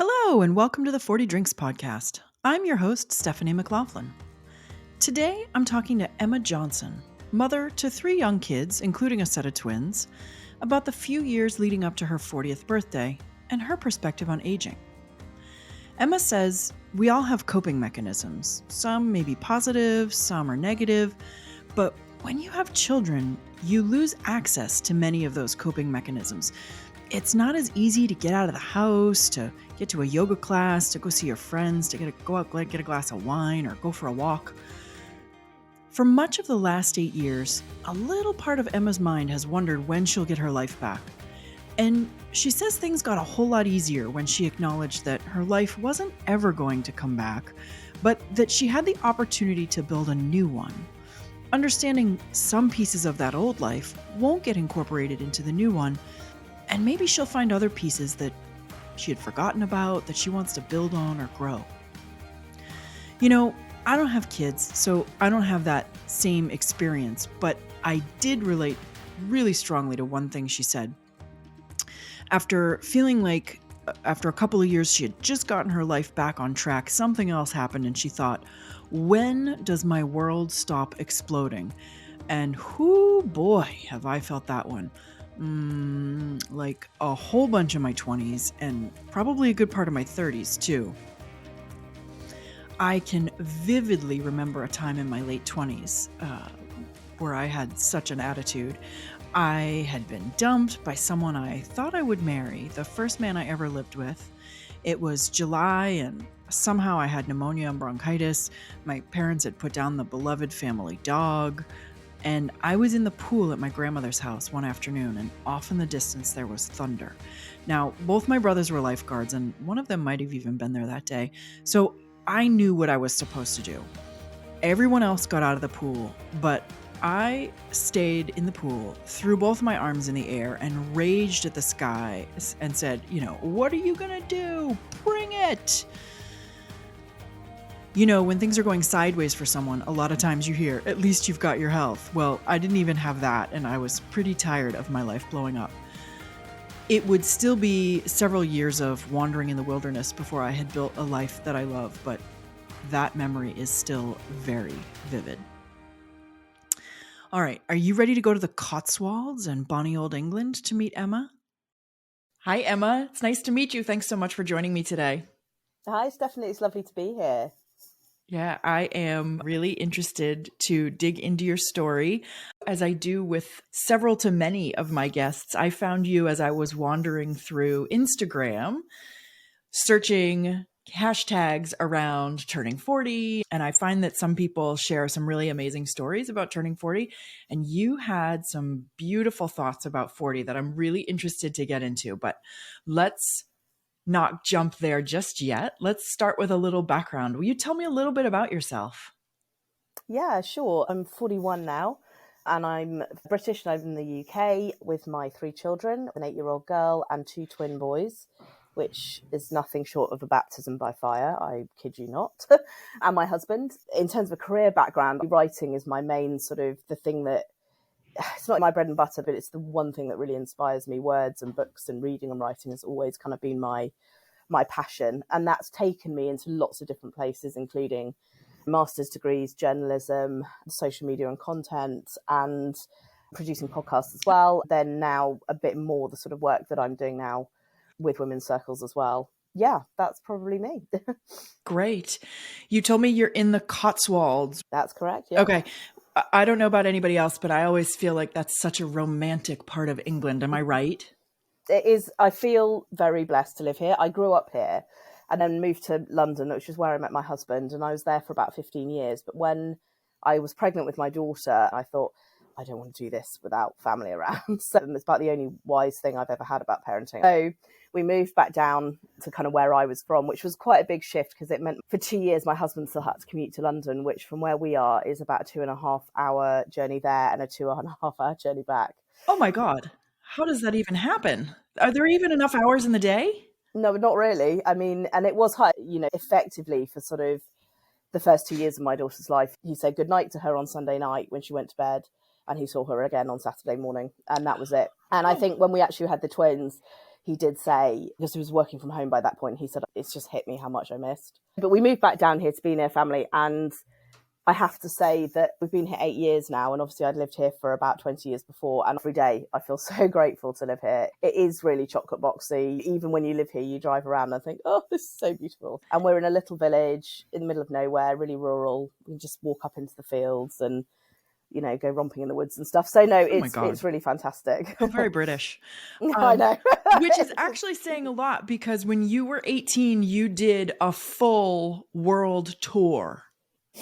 Hello, and welcome to the 40 Drinks podcast. I'm your host, Stephanie McLaughlin. Today, I'm talking to Emma Johnson, mother to 3 young kids, including a set of twins, about the few years leading up to her 40th birthday and her perspective on aging. Emma says we all have coping mechanisms. Some may be positive, some are negative, but when you have children, you lose access to many of those coping mechanisms. It's not as easy to get out of the house, to get to a yoga class, to go see your friends, to go out, get a glass of wine, or go for a walk. For much of the last 8 years, a little part of Emma's mind has wondered when she'll get her life back. And she says things got a whole lot easier when she acknowledged that her life wasn't ever going to come back, but that she had the opportunity to build a new one. Understanding some pieces of that old life won't get incorporated into the new one, and maybe she'll find other pieces that she had forgotten about, that she wants to build on or grow. You know, I don't have kids, so I don't have that same experience, but I did relate really strongly to one thing she said. After feeling like after a couple of years she had just gotten her life back on track, something else happened and she thought, when does my world stop exploding? And whoo boy, have I felt that one. Like a whole bunch of my 20s and probably a good part of my 30s too. I can vividly remember a time in my late 20s where I had such an attitude. I had been dumped by someone I thought I would marry, the first man I ever lived with. It was July and somehow I had pneumonia and bronchitis. My parents had put down the beloved family dog. And I was in the pool at my grandmother's house one afternoon, and off in the distance there was thunder. Now, both my brothers were lifeguards, and one of them might have even been there that day, so I knew what I was supposed to do. Everyone else got out of the pool, but I stayed in the pool, threw both my arms in the air, and raged at the sky and said, what are you gonna do? Bring it! When things are going sideways for someone, a lot of times you hear, at least you've got your health. Well, I didn't even have that, and I was pretty tired of my life blowing up. It would still be several years of wandering in the wilderness before I had built a life that I love, but that memory is still very vivid. All right, are you ready to go to the Cotswolds and bonny old England to meet Emma? Hi, Emma. It's nice to meet you. Thanks so much for joining me today. Hi, Stephanie. It's lovely to be here. Yeah, I am really interested to dig into your story. As I do with several to many of my guests, I found you as I was wandering through Instagram, searching hashtags around turning 40. And I find that some people share some really amazing stories about turning 40. And you had some beautiful thoughts about 40 that I'm really interested to get into. But let's not jump there just yet. Let's start with a little background. Will you tell me a little bit about yourself? Yeah, sure. I'm 41 now and I'm British and I'm in the UK with my 3 children, an 8-year-old girl and 2 twin boys, which is nothing short of a baptism by fire. I kid you not. And my husband. In terms of a career background, writing is my main sort of the thing that it's not my bread and butter, but it's the one thing that really inspires me. Words and books and reading and writing has always kind of been my passion. And that's taken me into lots of different places, including master's degrees, journalism, social media and content, and producing podcasts as well. Then now a bit more the sort of work that I'm doing now with women's circles as well. Yeah, that's probably me. Great. You told me you're in the Cotswolds. That's correct. Yeah. Okay. I don't know about anybody else, but I always feel like that's such a romantic part of England. Am I right? It is. I feel very blessed to live here. I grew up here and then moved to London, which is where I met my husband. And I was there for about 15 years. But when I was pregnant with my daughter, I thought, I don't want to do this without family around. So it's about the only wise thing I've ever had about parenting. So we moved back down to kind of where I was from, which was quite a big shift because it meant for 2 years, my husband still had to commute to London, which from where we are is about a 2.5-hour journey there and a 2.5-hour journey back. Oh my God. How does that even happen? Are there even enough hours in the day? No, not really. I mean, and it was hard, effectively for sort of the first 2 years of my daughter's life. He said goodnight to her on Sunday night when she went to bed, and he saw her again on Saturday morning, and that was it. And I think when we actually had the twins, he did say, because he was working from home by that point, he said, it's just hit me how much I missed. But we moved back down here to be near family, and I have to say that we've been here 8 years now, and obviously I'd lived here for about 20 years before, and every day I feel so grateful to live here. It is really chocolate boxy. Even when you live here, you drive around and think, oh, this is so beautiful. And we're in a little village in the middle of nowhere, really rural. We can just walk up into the fields and, you know, go romping in the woods and stuff. So no, it's really fantastic. Oh, very British. I know. Which is actually saying a lot, because when you were 18, you did a full world tour.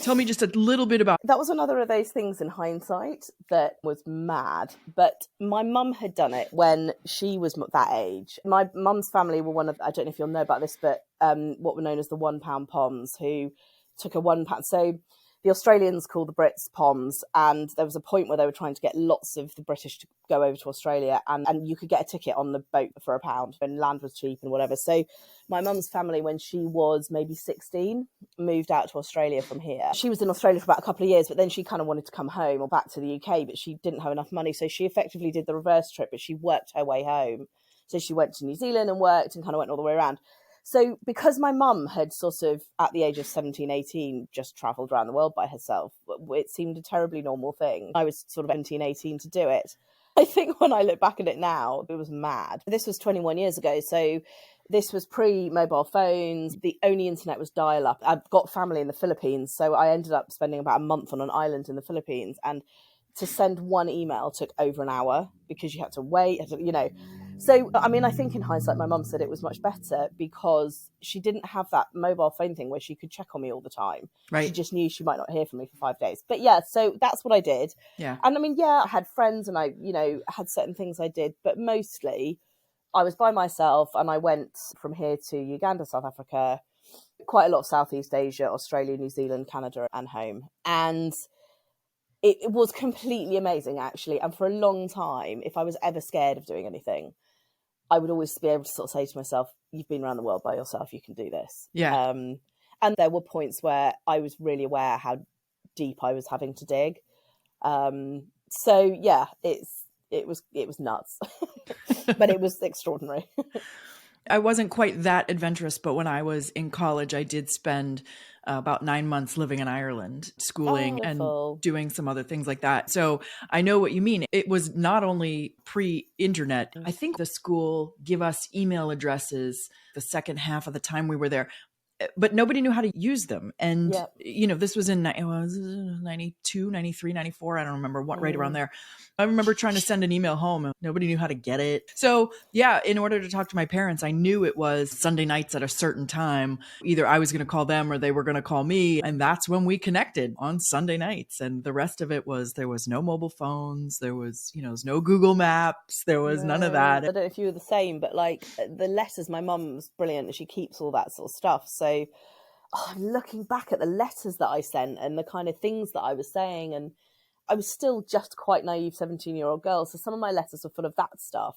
Tell me just a little bit about that. Was another of those things in hindsight that was mad. But my mum had done it when she was that age. My mum's family were one of, I don't know if you'll know about this, but what were known as the £1 Poms, who took a £1. So the Australians call the Brits Poms, and there was a point where they were trying to get lots of the British to go over to Australia, and you could get a ticket on the boat for £1 and land was cheap and whatever. So my mum's family, when she was maybe 16, moved out to Australia from here. She was in Australia for about a couple of years, but then she kind of wanted to come home or back to the UK, but she didn't have enough money. So she effectively did the reverse trip, but she worked her way home. So she went to New Zealand and worked and kind of went all the way around. So because my mum had sort of, at the age of 17, 18, just travelled around the world by herself, it seemed a terribly normal thing. I was sort of 17, 18 to do it. I think when I look back at it now, it was mad. This was 21 years ago, so this was pre-mobile phones. The only internet was dial-up. I've got family in the Philippines, so I ended up spending about a month on an island in the Philippines, and to send one email took over an hour because you had to wait, you know. So, I mean, I think in hindsight, my mum said it was much better because she didn't have that mobile phone thing where she could check on me all the time. Right. She just knew she might not hear from me for 5 days. But yeah, so that's what I did. Yeah. And I mean, yeah, I had friends and I, you know, had certain things I did, but mostly I was by myself, and I went from here to Uganda, South Africa, quite a lot of Southeast Asia, Australia, New Zealand, Canada, and home. And it was completely amazing, actually. And for a long time, if I was ever scared of doing anything, I would always be able to sort of say to myself, you've been around the world by yourself, you can do this. Yeah. And there were points where I was really aware how deep I was having to dig. So yeah, it was nuts, but it was extraordinary. I wasn't quite that adventurous, but when I was in college, I did spend about 9 months living in Ireland, schooling and doing some other things like that. So I know what you mean. It was not only pre-internet. I think the school gave us email addresses the second half of the time we were there, but nobody knew how to use them. And, you know, this was in 92, 93, 94. I don't remember what, right around there. I remember trying to send an email home and nobody knew how to get it. So yeah, in order to talk to my parents, I knew it was Sunday nights at a certain time. Either I was going to call them or they were going to call me. And that's when we connected on Sunday nights. And the rest of it was, there was no mobile phones. There was, you know, there's no Google Maps. There was none of that. I don't know if you were the same, but like the letters, my mum's brilliant. She keeps all that sort of stuff. So looking back at the letters that I sent and the kind of things that I was saying, and I was still just quite naive 17-year-old girl. So some of my letters were full of that stuff.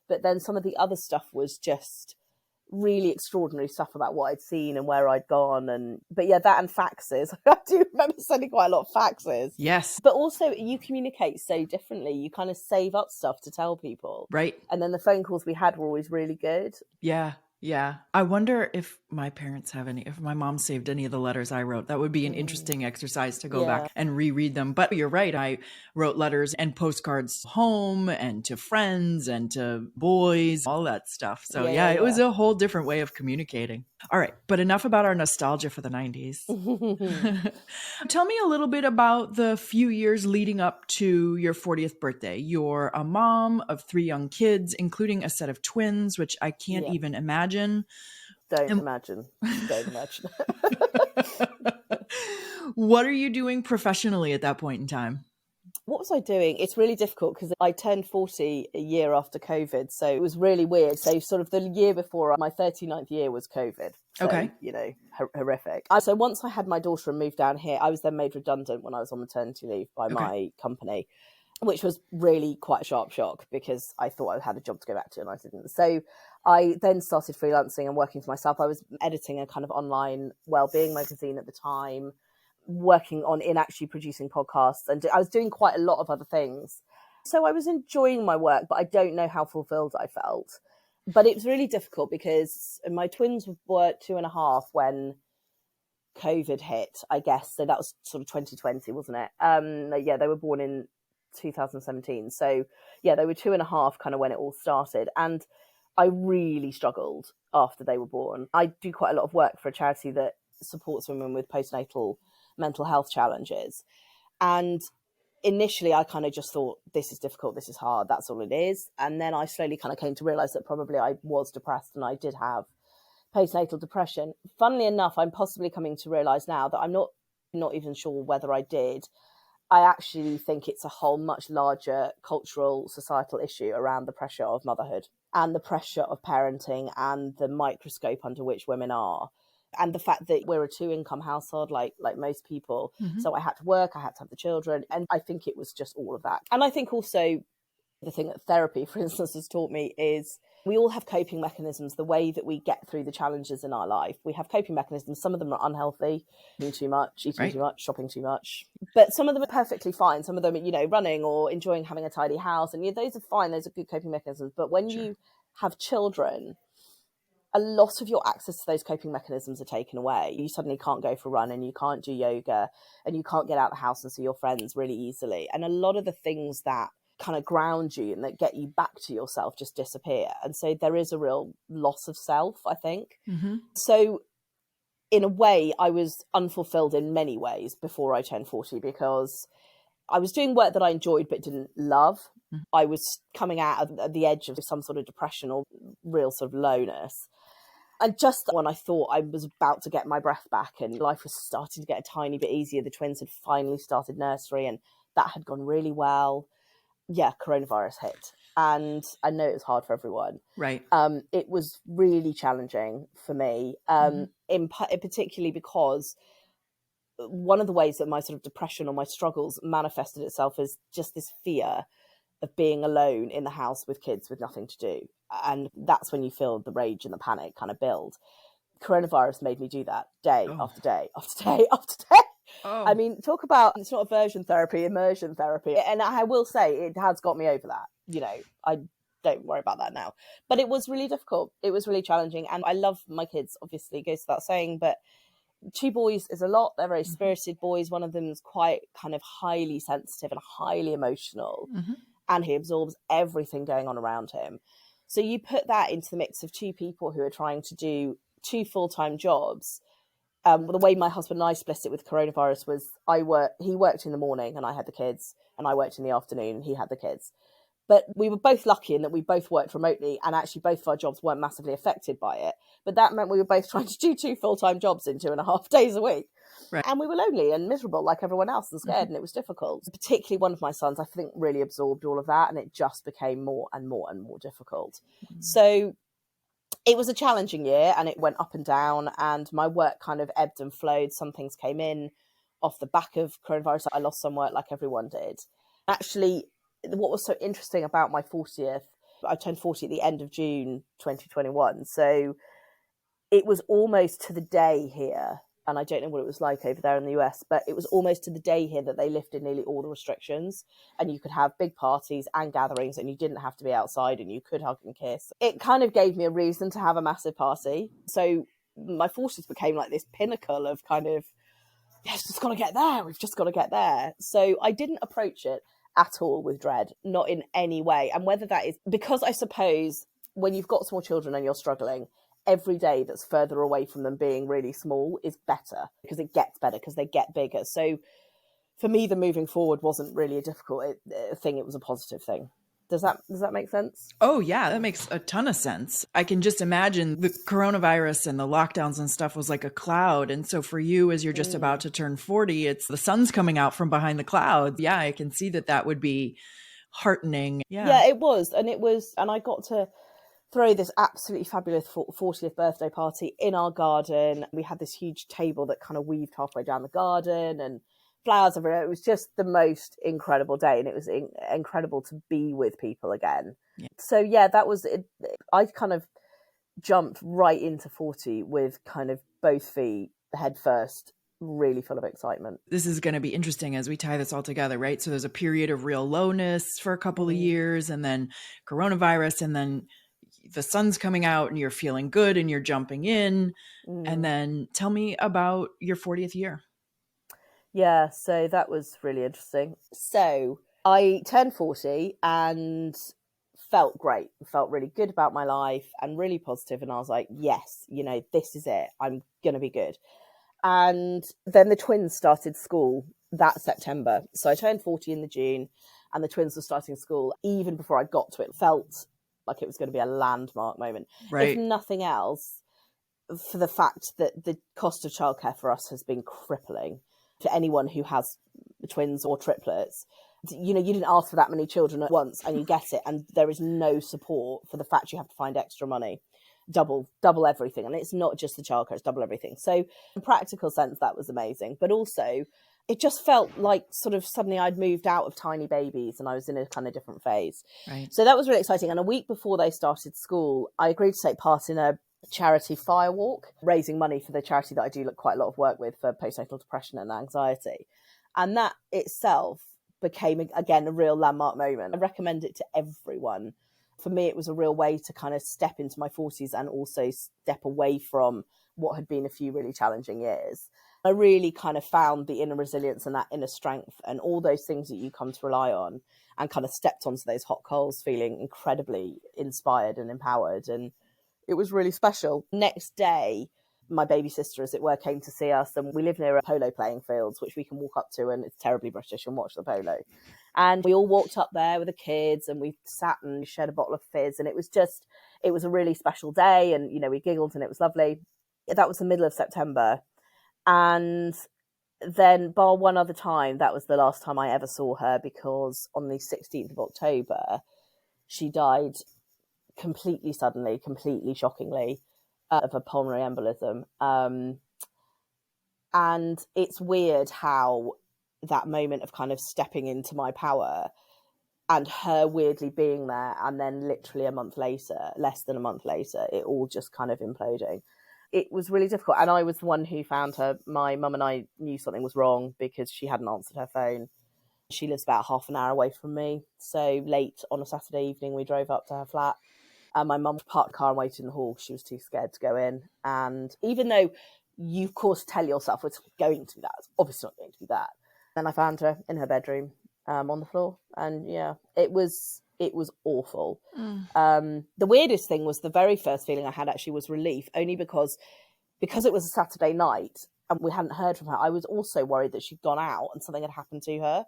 But then some of the other stuff was just really extraordinary stuff about what I'd seen and where I'd gone. But yeah, that and faxes. I do remember sending quite a lot of faxes. Yes. But also you communicate so differently. You kind of save up stuff to tell people. Right. And then the phone calls we had were always really good. Yeah. Yeah. I wonder if my parents have if my mom saved any of the letters I wrote. That would be an interesting exercise to go back and reread them. But you're right. I wrote letters and postcards home and to friends and to boys, all that stuff. So it was a whole different way of communicating. All right. But enough about our nostalgia for the 90s. Tell me a little bit about the few years leading up to your 40th birthday. You're a mom of 3 young kids, including a set of twins, which I can't even imagine. Don't imagine. What are you doing professionally at that point in time? What was I doing? It's really difficult because I turned 40 a year after COVID. So it was really weird. So sort of the year before, my 39th year was COVID. So, you know, horrific. So once I had my daughter and moved down here, I was then made redundant when I was on maternity leave by my company, which was really quite a sharp shock because I thought I had a job to go back to and I didn't. So I then started freelancing and working for myself. I was editing a kind of online wellbeing magazine at the time, working on actually producing podcasts, and I was doing quite a lot of other things. So I was enjoying my work, but I don't know how fulfilled I felt. But it was really difficult because my twins were 2.5 when COVID hit, I guess. So that was sort of 2020, wasn't it? Yeah, they were born in 2017. So yeah, they were 2.5 kind of when it all started. And I really struggled after they were born. I do quite a lot of work for a charity that supports women with postnatal mental health challenges. And initially I kind of just thought, this is difficult, this is hard, that's all it is. And then I slowly kind of came to realize that probably I was depressed and I did have postnatal depression. Funnily enough, I'm possibly coming to realize now that I'm not even sure whether I did. I actually think it's a whole much larger cultural, societal issue around the pressure of motherhood and the pressure of parenting and the microscope under which women are. And the fact that we're a 2-income household, like most people. Mm-hmm. So I had to work, I had to have the children. And I think it was just all of that. And I think also the thing that therapy, for instance, has taught me is we all have coping mechanisms, the way that we get through the challenges in our life. We have coping mechanisms. Some of them are unhealthy, eating too much, shopping too much. But some of them are perfectly fine. Some of them are, running or enjoying having a tidy house. And those are fine. Those are good coping mechanisms. But when you have children, a lot of your access to those coping mechanisms are taken away. You suddenly can't go for a run and you can't do yoga and you can't get out of the house and see your friends really easily. And a lot of the things that kind of ground you and that get you back to yourself just disappear. And so there is a real loss of self, I think. Mm-hmm. So in a way, I was unfulfilled in many ways before I turned 40 because I was doing work that I enjoyed but didn't love. Mm-hmm. I was coming out at the edge of some sort of depression or real sort of lowness. And just when I thought I was about to get my breath back and life was starting to get a tiny bit easier, the twins had finally started nursery and that had gone really well. Yeah, coronavirus hit. And I know it was hard for everyone. Right. It was really challenging for me, particularly because one of the ways that my sort of depression or my struggles manifested itself is just this fear of being alone in the house with kids with nothing to do. And that's when you feel the rage and the panic kind of build. Coronavirus made me do that day after day after day after day. Oh. I mean, talk about, it's not aversion therapy, immersion therapy. And I will say it has got me over that. I don't worry about that now. But it was really difficult. It was really challenging. And I love my kids, obviously, goes without saying, but 2 boys is a lot. They're very spirited boys. One of them is quite kind of highly sensitive and highly emotional. Mm-hmm. And he absorbs everything going on around him. So you put that into the mix of 2 people who are trying to do 2 full-time jobs. The way my husband and I split it with coronavirus was he worked in the morning and I had the kids, and I worked in the afternoon and he had the kids. But we were both lucky in that we both worked remotely and actually both of our jobs weren't massively affected by it. But that meant we were both trying to do 2 full-time jobs in 2.5 days a week. Right. And we were lonely and miserable like everyone else and scared, and it was difficult. Particularly one of my sons, I think, really absorbed all of that, and it just became more and more and more difficult. So it was a challenging year and it went up and down, and my work kind of ebbed and flowed. Some things came in off the back of coronavirus. I lost some work like everyone did. Actually, what was so interesting about my 40th, I turned 40 at the end of June 2021. So it was almost to the day here, and I don't know what it was like over there in the US, but it was almost to the day here that they lifted nearly all the restrictions, and you could have big parties and gatherings and you didn't have to be outside and you could hug and kiss. It kind of gave me a reason to have a massive party. So my 40s became like this pinnacle of kind of, yes, just got to get there. We've just got to get there. So I didn't approach it at all with dread, not in any way. And whether that is because I suppose when you've got small children and you're struggling, every day that's further away from them being really small is better because it gets better because they get bigger. So for me, the moving forward wasn't really a difficult thing. It was a positive thing. Does that make sense? Oh, yeah, that makes a ton of sense. I can just imagine the coronavirus and the lockdowns and stuff was like a cloud. And so for you, as you're just about to turn 40, it's the sun's coming out from behind the clouds. Yeah, I can see that would be heartening. Yeah, it was. And I got to throw this absolutely fabulous 40th birthday party in our garden. We had this huge table that kind of weaved halfway down the garden and flowers everywhere. It was just the most incredible day, and it was incredible to be with people again. Yeah. So yeah, that was it. I kind of jumped right into 40 with kind of both feet head first, really full of excitement. This is going to be interesting as we tie this all together, right? So there's a period of real lowness for a couple of years, and then coronavirus, and then the sun's coming out and you're feeling good and you're jumping in. And then tell me about your 40th year. Yeah, so that was really interesting. So I turned 40 and felt great, felt really good about my life and really positive. And I was like, yes, this is it. I'm going to be good. And then the twins started school that September. So I turned 40 in the June and the twins were starting school. Even before I got to it, felt like it was going to be a landmark moment. Right. If nothing else, for the fact that the cost of childcare for us has been crippling. For anyone who has twins or triplets, you didn't ask for that many children at once and you get it, and there is no support for the fact you have to find extra money, double everything. And it's not just the childcare, it's double everything. So in practical sense, that was amazing. But also it just felt like sort of suddenly I'd moved out of tiny babies and I was in a kind of different phase. Right. So that was really exciting. And a week before they started school, I agreed to take part in a charity fire walk, raising money for the charity that I do quite a lot of work with for postnatal depression and anxiety. And that itself became, again, a real landmark moment. I recommend it to everyone. For me, it was a real way to kind of step into my 40s and also step away from what had been a few really challenging years. I really kind of found the inner resilience and that inner strength and all those things that you come to rely on, and kind of stepped onto those hot coals feeling incredibly inspired and empowered. And it was really special. Next day, my baby sister, as it were, came to see us, and we live near a polo playing fields, which we can walk up to, and it's terribly British, and watch the polo. And we all walked up there with the kids, and we sat and shared a bottle of fizz, and it was a really special day, and we giggled, and it was lovely. That was the middle of September, and then bar one other time, that was the last time I ever saw her, because on the 16th of October, she died completely suddenly, completely shockingly, of a pulmonary embolism. And it's weird how that moment of kind of stepping into my power and her weirdly being there, and then literally a month later, less than a month later, it all just kind of imploding. It was really difficult. And I was the one who found her. My mum and I knew something was wrong because she hadn't answered her phone. She lives about half an hour away from me. So late on a Saturday evening, we drove up to her flat. And my mum parked the car and waited in the hall. She was too scared to go in. And even though you, of course, tell yourself it's going to be that, it's obviously not going to be that. Then I found her in her bedroom on the floor. And yeah, it was awful. The weirdest thing was the very first feeling I had actually was relief, only because it was a Saturday night and we hadn't heard from her. I was also worried that she'd gone out and something had happened to her.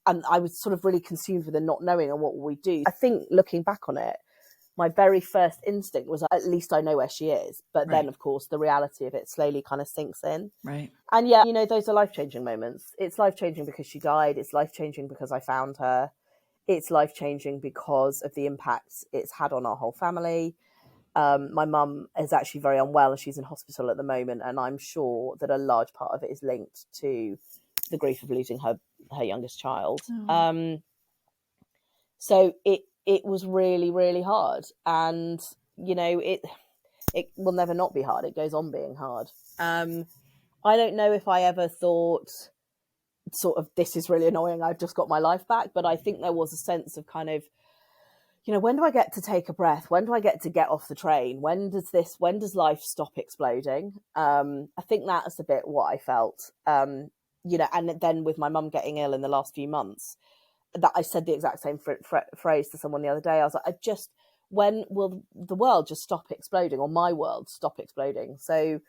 And I was sort of really consumed with the not knowing and what will we do. I think looking back on it, my very first instinct was, at least I know where she is. But then, of course, the reality of it slowly kind of sinks in. Right. And yeah, those are life-changing moments. It's life-changing because she died. It's life-changing because I found her. It's life-changing because of the impacts it's had on our whole family. My mum is actually very unwell and she's in hospital at the moment. And I'm sure that a large part of it is linked to the grief of losing her youngest child. So it was really, really hard. And, it will never not be hard. It goes on being hard. I don't know if I ever thought sort of, this is really annoying, I've just got my life back. But I think there was a sense of kind of, when do I get to take a breath? When do I get to get off the train? When does life stop exploding? I think that's a bit what I felt. And then with my mum getting ill in the last few months, that I said the exact same phrase to someone the other day. I was like, when will the world just stop exploding, or my world stop exploding? So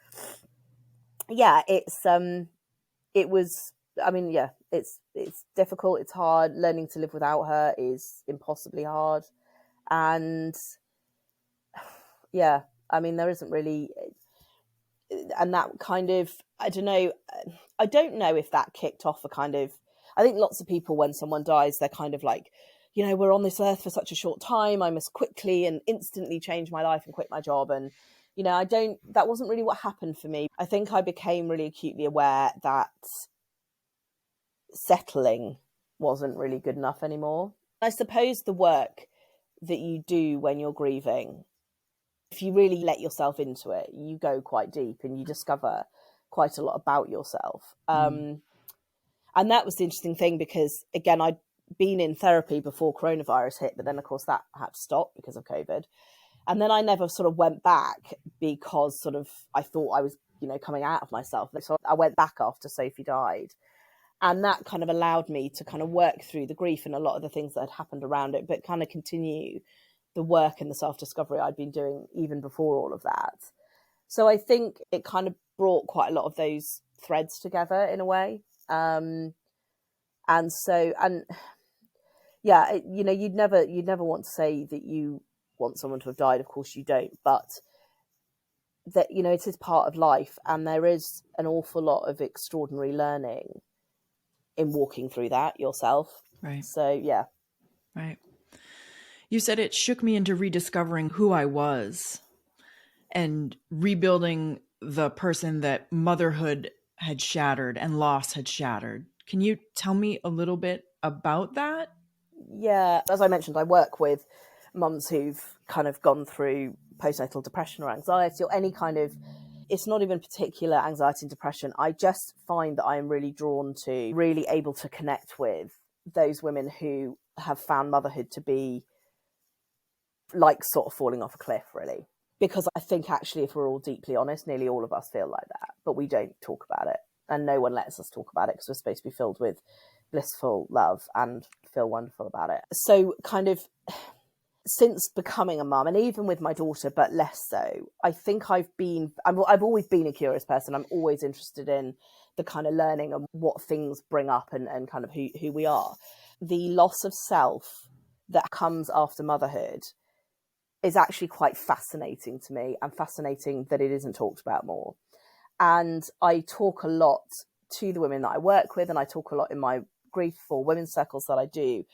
yeah, it's difficult. It's hard. Learning to live without her is impossibly hard. And yeah, there isn't really, and that kind of, I don't know if that kicked off a kind of, I think lots of people, when someone dies, they're kind of like, we're on this earth for such a short time, I must quickly and instantly change my life and quit my job. And, that wasn't really what happened for me. I think I became really acutely aware that settling wasn't really good enough anymore. I suppose the work that you do when you're grieving, if you really let yourself into it, you go quite deep and you discover quite a lot about yourself. And that was the interesting thing, because again, I'd been in therapy before coronavirus hit, but then of course that had to stop because of COVID. And then I never sort of went back because sort of I thought I was, coming out of myself. So I went back after Sophie died. And that kind of allowed me to kind of work through the grief and a lot of the things that had happened around it, but kind of continue the work and the self-discovery I'd been doing even before all of that. So I think it kind of brought quite a lot of those threads together in a way. And yeah, you'd never want to say that you want someone to have died. Of course you don't, but that, it is part of life, and there is an awful lot of extraordinary learning in walking through that yourself. Right. So, yeah. Right. You said it shook me into rediscovering who I was and rebuilding the person that motherhood had shattered and loss had shattered. Can you tell me a little bit about that? Yeah. As I mentioned, I work with mums who've kind of gone through postnatal depression or anxiety or any kind of, it's not even particular anxiety and depression. I just find that I am really drawn to, really able to connect with those women who have found motherhood to be like sort of falling off a cliff, really. Because I think actually, if we're all deeply honest, nearly all of us feel like that, but we don't talk about it. And no one lets us talk about it because we're supposed to be filled with blissful love and feel wonderful about it. So kind of since becoming a mum, and even with my daughter, but less so, I think I've always been a curious person. I'm always interested in the kind of learning and what things bring up and kind of who we are. The loss of self that comes after motherhood is actually quite fascinating to me, and fascinating that it isn't talked about more. And I talk a lot to the women that I work with, and I talk a lot in my grief for women's circles that I do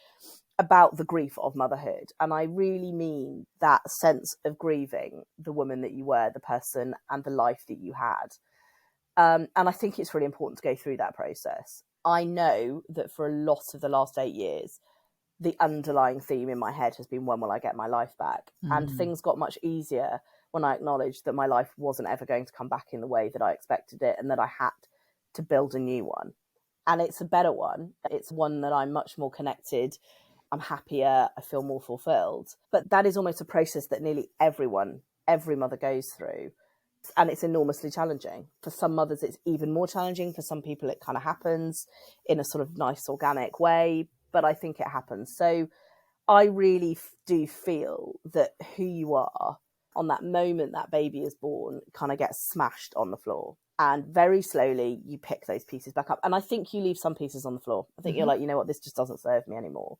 about the grief of motherhood. And I really mean that sense of grieving the woman that you were, the person and the life that you had. And I think it's really important to go through that process. I know that for a lot of the last 8 years, the underlying theme in my head has been, when will I get my life back? And things got much easier when I acknowledged that my life wasn't ever going to come back in the way that I expected it, and that I had to build a new one. And it's a better one. It's one that I'm much more connected. I'm happier. I feel more fulfilled. But that is almost a process that nearly every mother goes through. And it's enormously challenging. For some mothers, it's even more challenging. For some people, it kind of happens in a sort of nice, organic way. But I think it happens. So I really do feel that who you are on that moment that baby is born kind of gets smashed on the floor. And very slowly you pick those pieces back up. And I think you leave some pieces on the floor. I think you're like, you know what, this just doesn't serve me anymore.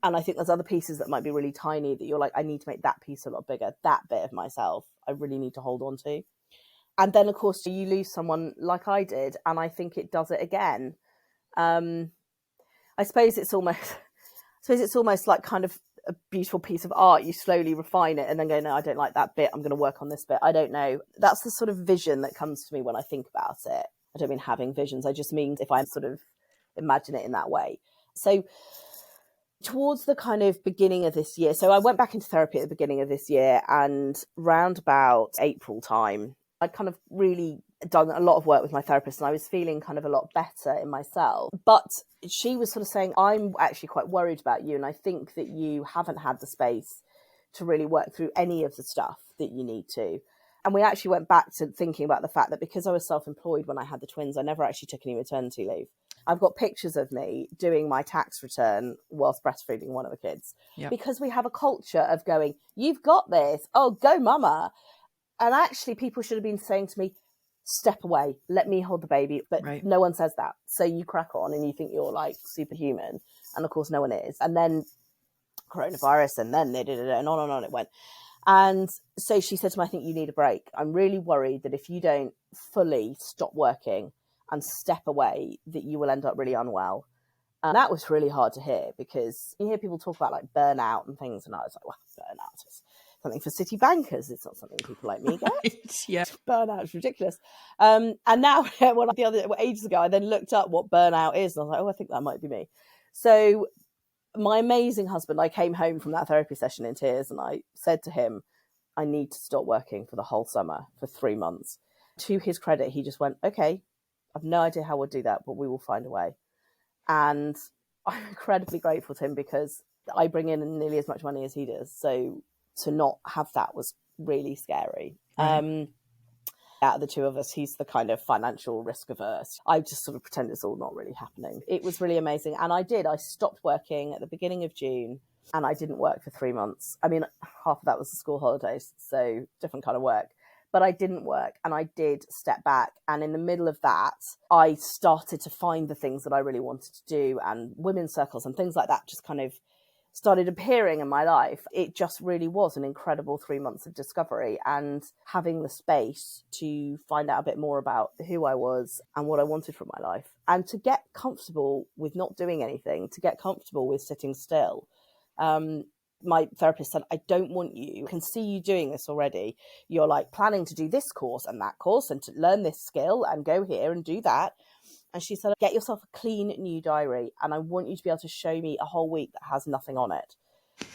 And I think there's other pieces that might be really tiny that you're like, I need to make that piece a lot bigger. That bit of myself, I really need to hold on to. And then, of course, you lose someone like I did. And I think it does it again. I suppose it's almost like kind of a beautiful piece of art. You slowly refine it and then go, no, I don't like that bit. I'm going to work on this bit. I don't know. That's the sort of vision that comes to me when I think about it. I don't mean having visions. I just mean if I sort of imagine it in that way. So towards the kind of beginning of this year, so I went back into therapy at the beginning of this year, and round about April time, I'd kind of really done a lot of work with my therapist, and I was feeling kind of a lot better in myself. But she was sort of saying, I'm actually quite worried about you, and I think that you haven't had the space to really work through any of the stuff that you need to. And we actually went back to thinking about the fact that because I was self-employed when I had the twins, I never actually took any maternity leave. I've got pictures of me doing my tax return whilst breastfeeding one of the kids. Yep. Because we have a culture of going, you've got this, oh, go mama. And actually people should have been saying to me, step away, let me hold the baby. But right. No one says that. So you crack on and you think you're like superhuman. And of course no one is. And then coronavirus, and then and on it went. And so she said to me, I think you need a break. I'm really worried that if you don't fully stop working and step away, that you will end up really unwell. And that was really hard to hear, because you hear people talk about like burnout and things. And I was like, well, burnout is something for city bankers. It's not something people like me get. Right, yeah. Burnout is ridiculous. And now, ages ago, I then looked up what burnout is. And I was like, oh, I think that might be me. So my amazing husband, I came home from that therapy session in tears, and I said to him, I need to stop working for the whole summer for 3 months. To his credit, he just went, okay, I've no idea how we'll do that, but we will find a way. And I'm incredibly grateful to him, because I bring in nearly as much money as he does. So to not have that was really scary. Right. Out of the two of us, he's the kind of financial risk averse. I just sort of pretend it's all not really happening. It was really amazing. And I stopped working at the beginning of June, and I didn't work for 3 months. I mean, half of that was the school holidays, so different kind of work. But I didn't work, and I did step back. And in the middle of that, I started to find the things that I really wanted to do, and women's circles and things like that just kind of started appearing in my life. It just really was an incredible 3 months of discovery, and having the space to find out a bit more about who I was and what I wanted from my life, and to get comfortable with not doing anything, to get comfortable with sitting still. My therapist said, I don't want you, I can see you doing this already. You're like planning to do this course and that course and to learn this skill and go here and do that. And she said, get yourself a clean new diary, and I want you to be able to show me a whole week that has nothing on it.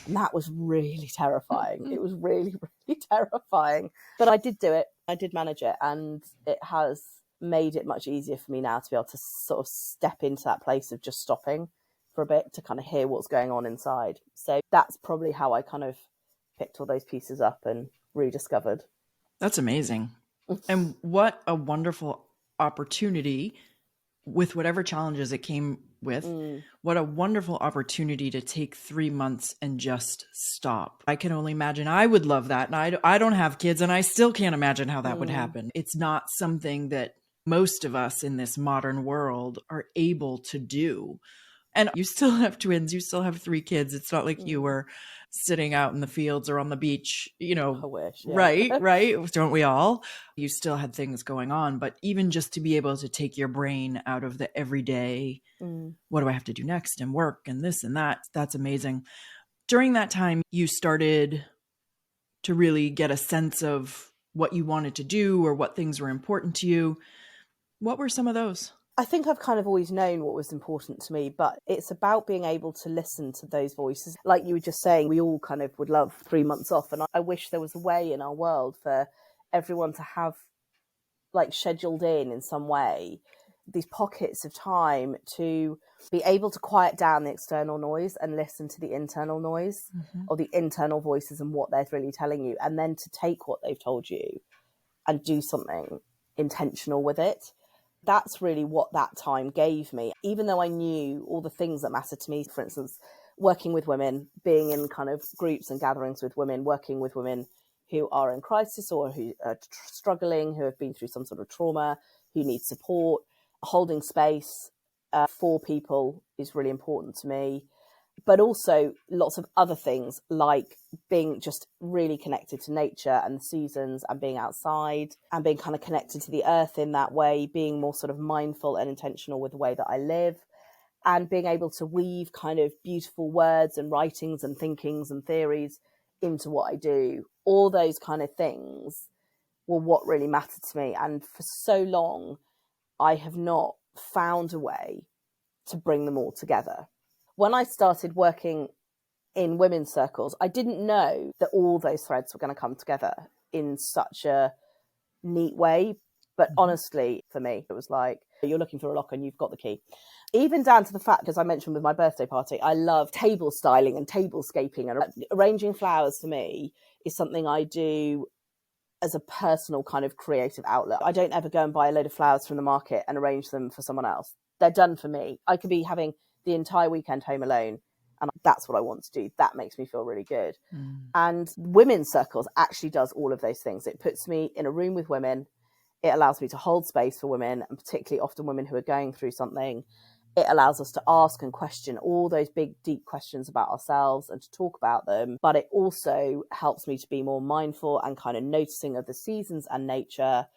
And that was really terrifying. It was really, really terrifying. But I did do it. I did manage it. And it has made it much easier for me now to be able to sort of step into that place of just stopping for a bit to kind of hear what's going on inside. So that's probably how I kind of picked all those pieces up and rediscovered. That's amazing. And what a wonderful opportunity, with whatever challenges it came with, what a wonderful opportunity to take 3 months and just stop. I can only imagine. I would love that. And I don't have kids, and I still can't imagine how that would happen. It's not something that most of us in this modern world are able to do. And you still have twins. You still have 3 kids. It's not like you were sitting out in the fields or on the beach, I wish, yeah. Right. Don't we all? You still had things going on, but even just to be able to take your brain out of the everyday, what do I have to do next, and work and this and that, that's amazing. During that time, you started to really get a sense of what you wanted to do or what things were important to you. What were some of those? I think I've kind of always known what was important to me, but it's about being able to listen to those voices. Like you were just saying, we all kind of would love 3 months off. And I wish there was a way in our world for everyone to have like scheduled in some way these pockets of time to be able to quiet down the external noise and listen to the internal noise or the internal voices and what they're really telling you, and then to take what they've told you and do something intentional with it. That's really what that time gave me. Even though I knew all the things that mattered to me, for instance, working with women, being in kind of groups and gatherings with women, working with women who are in crisis or who are struggling, who have been through some sort of trauma, who need support, holding space for people is really important to me. But also lots of other things, like being just really connected to nature and the seasons, and being outside and being kind of connected to the earth in that way, being more sort of mindful and intentional with the way that I live, and being able to weave kind of beautiful words and writings and thinkings and theories into what I do. All those kind of things were what really mattered to me. And for so long, I have not found a way to bring them all together. When I started working in women's circles, I didn't know that all those threads were going to come together in such a neat way. But honestly, for me, it was like, you're looking for a lock and you've got the key. Even down to the fact, as I mentioned with my birthday party, I love table styling and tablescaping, and arranging flowers for me is something I do as a personal kind of creative outlet. I don't ever go and buy a load of flowers from the market and arrange them for someone else. They're done for me. I could be having the entire weekend home alone, and that's what I want to do. That makes me feel really good. And women's circles actually does all of those things. It puts me in a room with women. It allows me to hold space for women, and particularly often women who are going through something. It allows us to ask and question all those big, deep questions about ourselves and to talk about them. But it also helps me to be more mindful and kind of noticing of the seasons and nature.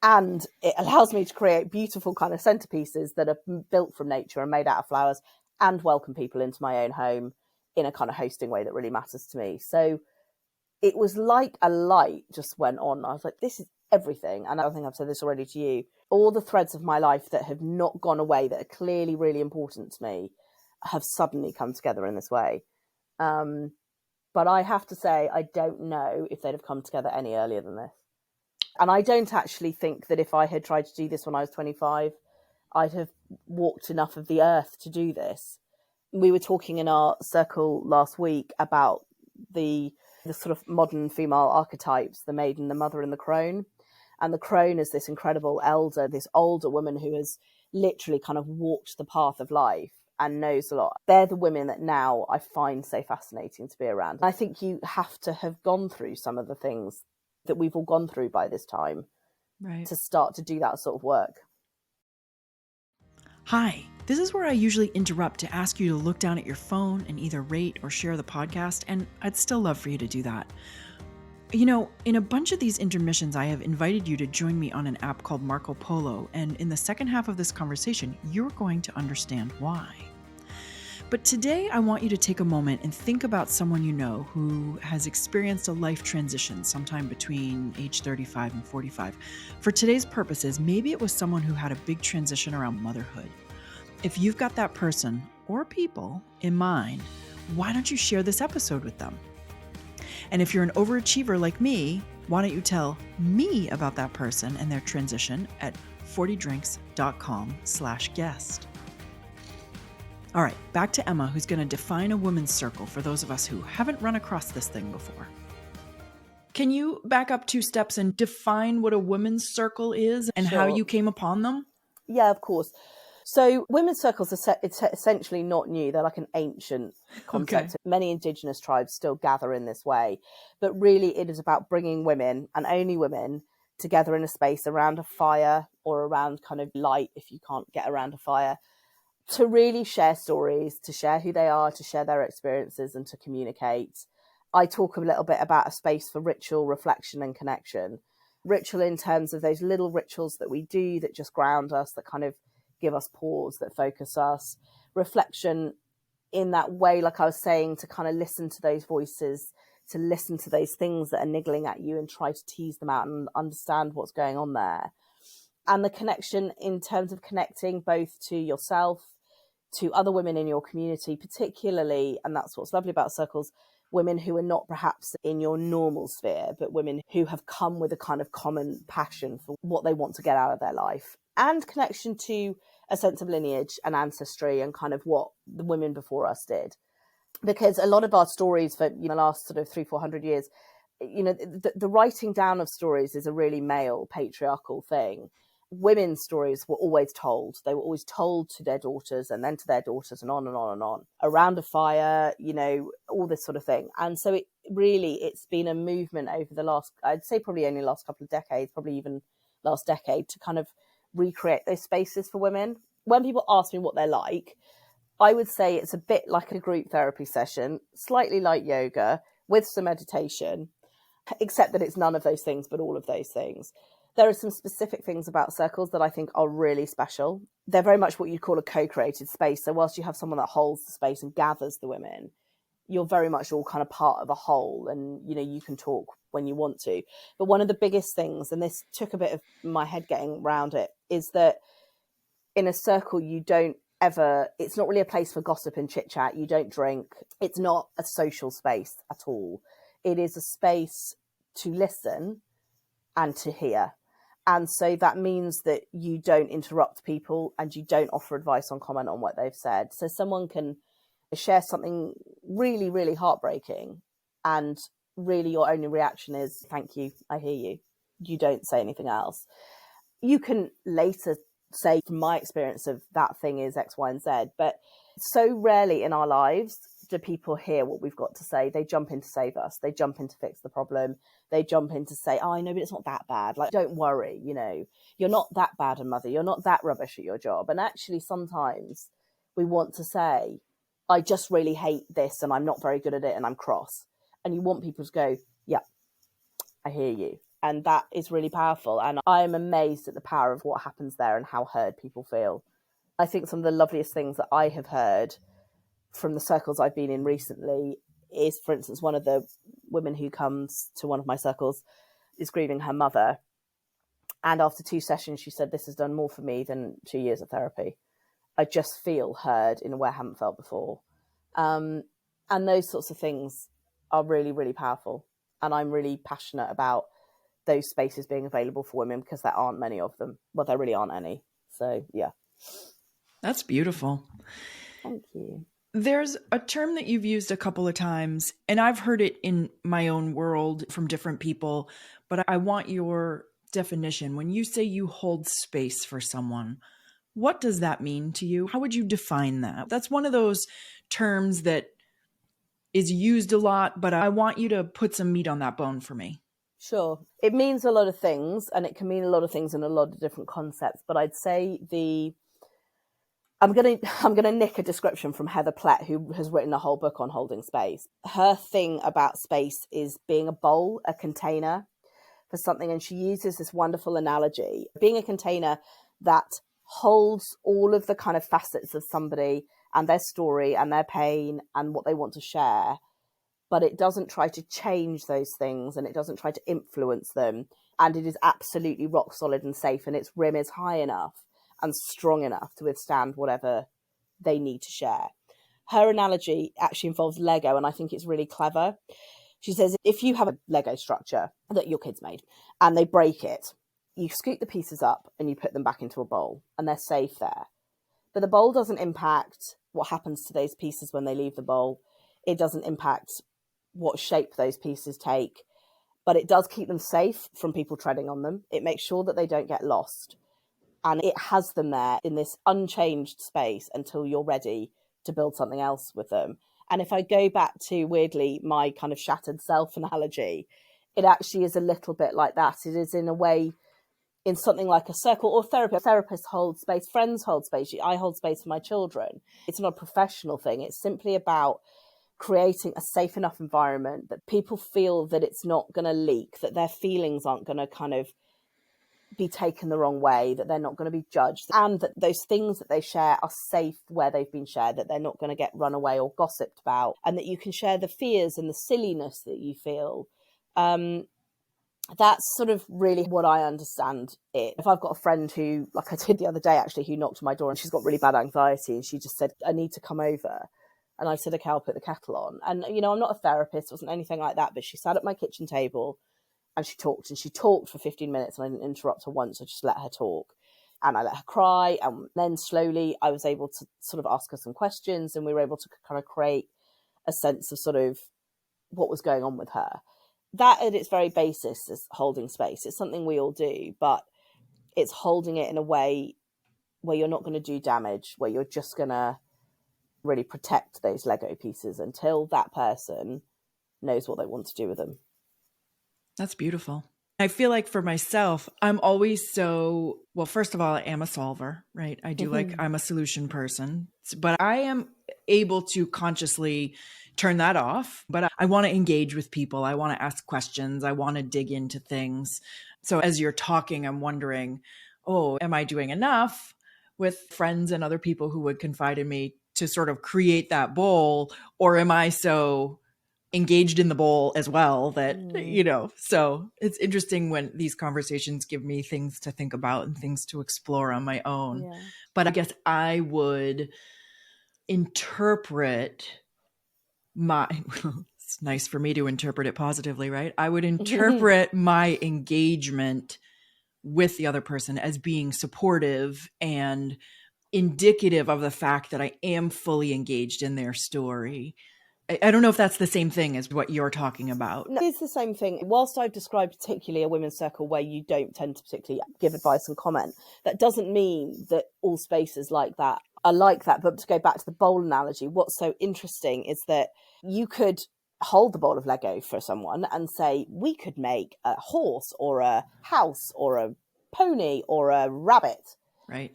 And it allows me to create beautiful kind of centerpieces that are built from nature and made out of flowers, and welcome people into my own home in a kind of hosting way that really matters to me. So it was like a light just went on. I was like, this is everything. And I think I've said this already to you. All the threads of my life that have not gone away, that are clearly really important to me, have suddenly come together in this way. But I have to say, I don't know if they'd have come together any earlier than this. And I don't actually think that if I had tried to do this when I was 25, I'd have walked enough of the earth to do this. We were talking in our circle last week about the the sort of modern female archetypes, the maiden, the mother, and the crone. And the crone is this incredible elder, this older woman who has literally kind of walked the path of life and knows a lot. They're the women that now I find so fascinating to be around. I think you have to have gone through some of the things that we've all gone through by this time, right, to start to do that sort of work. Hi, this is where I usually interrupt to ask you to look down at your phone and either rate or share the podcast, and I'd still love for you to do that. You know, in a bunch of these intermissions, I have invited you to join me on an app called Marco Polo, and in the second half of this conversation, you're going to understand why. But today, I want you to take a moment and think about someone you know who has experienced a life transition sometime between age 35 and 45. For today's purposes, maybe it was someone who had a big transition around motherhood. If you've got that person or people in mind, why don't you share this episode with them? And if you're an overachiever like me, why don't you tell me about that person and their transition at 40drinks.com/guest. All right, back to Emma, who's going to define a women's circle for those of us who haven't run across this thing before. Can you back up 2 steps and define what a women's circle is and how you came upon them? Yeah, of course. So women's circles are it's essentially not new. They're like an ancient concept. Okay. Many indigenous tribes still gather in this way. But really it is about bringing women, and only women, together in a space around a fire or around kind of light if you can't get around a fire, to really share stories, to share who they are, to share their experiences and to communicate. I talk a little bit about a space for ritual, reflection and connection. Ritual in terms of those little rituals that we do that just ground us, that kind of give us pause, that focus us. Reflection in that way, like I was saying, to kind of listen to those voices, to listen to those things that are niggling at you and try to tease them out and understand what's going on there. And the connection in terms of connecting both to yourself, to other women in your community, particularly, and that's what's lovely about circles, women who are not perhaps in your normal sphere, but women who have come with a kind of common passion for what they want to get out of their life, and connection to a sense of lineage and ancestry and kind of what the women before us did. Because a lot of our stories for the last sort of 300-400 years, the writing down of stories is a really male patriarchal thing. Women's stories were always told. They were always told to their daughters and then to their daughters and on and on and on. Around a fire, all this sort of thing. And so it's been a movement over the last, I'd say probably only last couple of decades, probably even last decade, to kind of recreate those spaces for women. When people ask me what they're like, I would say it's a bit like a group therapy session, slightly like yoga with some meditation, except that it's none of those things, but all of those things. There are some specific things about circles that I think are really special. They're very much what you'd call a co-created space. So whilst you have someone that holds the space and gathers the women, you're very much all kind of part of a whole, and you can talk when you want to. But one of the biggest things, and this took a bit of my head getting around it, is that in a circle it's not really a place for gossip and chit chat. You don't drink. It's not a social space at all. It is a space to listen and to hear. And so that means that you don't interrupt people and you don't offer advice or comment on what they've said. So someone can share something really, really heartbreaking, and really your only reaction is, thank you, I hear you. You don't say anything else. You can later say, from my experience of that thing is X, Y, and Z, but so rarely in our lives do people hear what we've got to say. They jump in to save us. They jump in to fix the problem. They jump in to say, oh, I know, but it's not that bad. Like, don't worry, you're not that bad a mother. You're not that rubbish at your job. And actually, sometimes we want to say, I just really hate this and I'm not very good at it and I'm cross. And you want people to go, yeah, I hear you. And that is really powerful. And I am amazed at the power of what happens there and how heard people feel. I think some of the loveliest things that I have heard from the circles I've been in recently is, for instance, one of the women who comes to one of my circles is grieving her mother. And after 2 sessions, she said, this has done more for me than 2 years of therapy. I just feel heard in a way I haven't felt before. And those sorts of things are really, really powerful. And I'm really passionate about those spaces being available for women, because there aren't many of them. Well, there really aren't any. So, yeah. That's beautiful. Thank you. There's a term that you've used a couple of times, and I've heard it in my own world from different people, but I want your definition. When you say you hold space for someone, what does that mean to you? How would you define that? That's one of those terms that is used a lot, but I want you to put some meat on that bone for me. Sure. It means a lot of things, and it can mean a lot of things in a lot of different concepts, but I'd say I'm gonna nick a description from Heather Plett, who has written a whole book on holding space. Her thing about space is being a bowl, a container for something, and she uses this wonderful analogy: being a container that holds all of the kind of facets of somebody and their story and their pain and what they want to share, but it doesn't try to change those things and it doesn't try to influence them, and it is absolutely rock solid and safe, and its rim is high enough and strong enough to withstand whatever they need to share. Her analogy actually involves Lego, and I think it's really clever. She says, if you have a Lego structure that your kids made and they break it, you scoop the pieces up and you put them back into a bowl and they're safe there. But the bowl doesn't impact what happens to those pieces when they leave the bowl. It doesn't impact what shape those pieces take, but it does keep them safe from people treading on them. It makes sure that they don't get lost. And it has them there in this unchanged space until you're ready to build something else with them. And if I go back to, weirdly, my kind of shattered self analogy, it actually is a little bit like that. It is, in a way, in something like a circle or therapy. Therapists hold space, friends hold space. I hold space for my children. It's not a professional thing. It's simply about creating a safe enough environment that people feel that it's not going to leak, that their feelings aren't going to kind of be taken the wrong way, that they're not going to be judged, and that those things that they share are safe where they've been shared, that they're not going to get run away or gossiped about, and that you can share the fears and the silliness that you feel. That's sort of really what I understand it. If I've got a friend who, like I did the other day actually, who knocked on my door and she's got really bad anxiety and she just said, I need to come over. And I said, okay, I'll put the kettle on. And, you know, I'm not a therapist, it wasn't anything like that, but she sat at my kitchen table and she talked for 15 minutes and I didn't interrupt her once. I just let her talk and I let her cry. And then slowly I was able to sort of ask her some questions and we were able to kind of create a sense of sort of what was going on with her. That at its very basis is holding space. It's something we all do, but it's holding it in a way where you're not going to do damage, where you're just going to really protect those Lego pieces until that person knows what they want to do with them. That's beautiful. I feel like for myself, I'm always so, well, first of all, I am a solver, right? I do I'm a solution person, but I am able to consciously turn that off. But I want to engage with people. I want to ask questions. I want to dig into things. So as you're talking, I'm wondering, oh, am I doing enough with friends and other people who would confide in me to sort of create that bowl? Or am I so engaged in the bowl as well that, you know, so it's interesting when these conversations give me things to think about and things to explore on my own. Yeah. But I guess I would interpret it's nice for me to interpret it positively, right? I would interpret my engagement with the other person as being supportive and indicative of the fact that I am fully engaged in their story. I don't know if that's the same thing as what you're talking about. No, it's the same thing. Whilst I've described particularly a women's circle where you don't tend to particularly give advice and comment, that doesn't mean that all spaces like that are like that. But to go back to the bowl analogy, what's so interesting is that you could hold the bowl of Lego for someone and say, we could make a horse or a house or a pony or a rabbit. Right.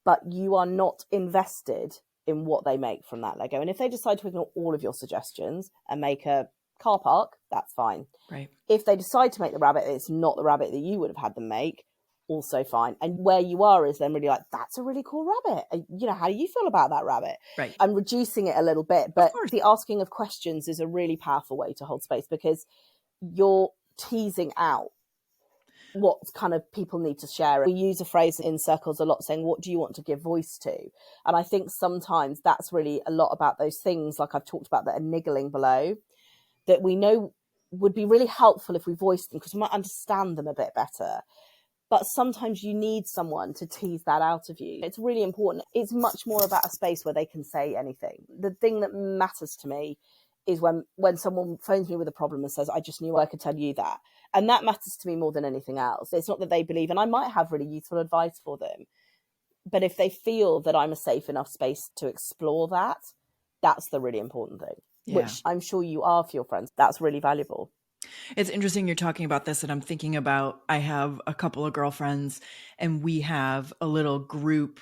But you are not invested in what they make from that Lego. And if they decide to ignore all of your suggestions and make a car park, that's fine. Right. If they decide to make the rabbit, it's not the rabbit that you would have had them make, also fine. And where you are is then really like, that's a really cool rabbit. You know, how do you feel about that rabbit? Right. I'm reducing it a little bit, but the asking of questions is a really powerful way to hold space because you're teasing out what kind of people need to share. We use a phrase in circles a lot saying, what do you want to give voice to? And I think sometimes that's really a lot about those things, like I've talked about, that are niggling below, that we know would be really helpful if we voiced them because we might understand them a bit better. But sometimes you need someone to tease that out of you. It's really important. It's much more about a space where they can say anything. The thing that matters to me is when someone phones me with a problem and says, I just knew I could tell you that. And that matters to me more than anything else. It's not that they believe, and I might have really useful advice for them, but if they feel that I'm a safe enough space to explore that, that's the really important thing, which I'm sure you are for your friends. That's really valuable. It's interesting you're talking about this, and I'm thinking about, I have a couple of girlfriends and we have a little group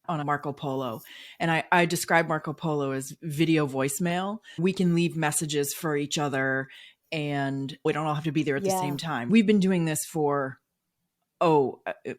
on a Marco Polo. And I describe Marco Polo as video voicemail. We can leave messages for each other and we don't all have to be there at the same time. We've been doing this for, I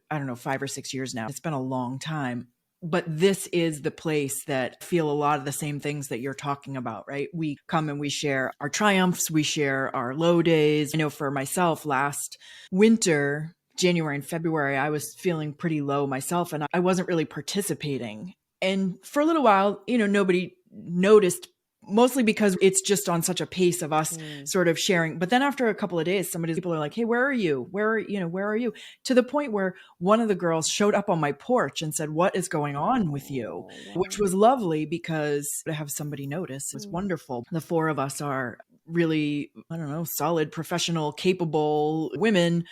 don't know, 5 or 6 years now. It's been a long time. But this is the place that feel a lot of the same things that you're talking about, right? We come and we share our triumphs, we share our low days. I know for myself, last winter, January and February, I was feeling pretty low myself and I wasn't really participating. And for a little while, nobody noticed, mostly because it's just on such a pace of us sort of sharing. But then after a couple of days, people are like, hey, where are you? Where are you? To the point where one of the girls showed up on my porch and said, what is going on with you? Which was lovely because to have somebody notice was wonderful. The 4 of us are really, I don't know, solid, professional, capable women.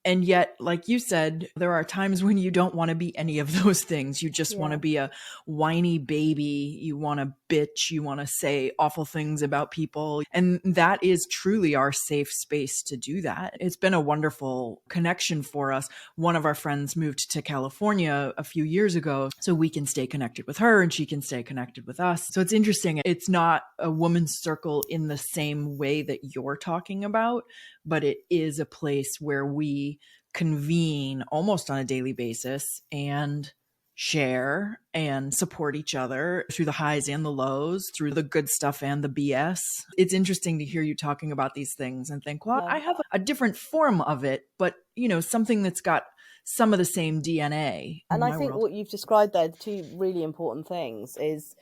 And yet, like you said, there are times when you don't want to be any of those things. You just want to be a whiny baby. You want to bitch. You want to say awful things about people. And that is truly our safe space to do that. It's been a wonderful connection for us. One of our friends moved to California a few years ago, so we can stay connected with her and she can stay connected with us. So it's interesting. It's not a woman's circle in the same way that you're talking about, but it is a place where we convene almost on a daily basis and share and support each other through the highs and the lows, through the good stuff and the BS. It's interesting to hear you talking about these things and think, well, I have a different form of it, but something that's got some of the same DNA. And I think what you've described there, the 2 really important things, is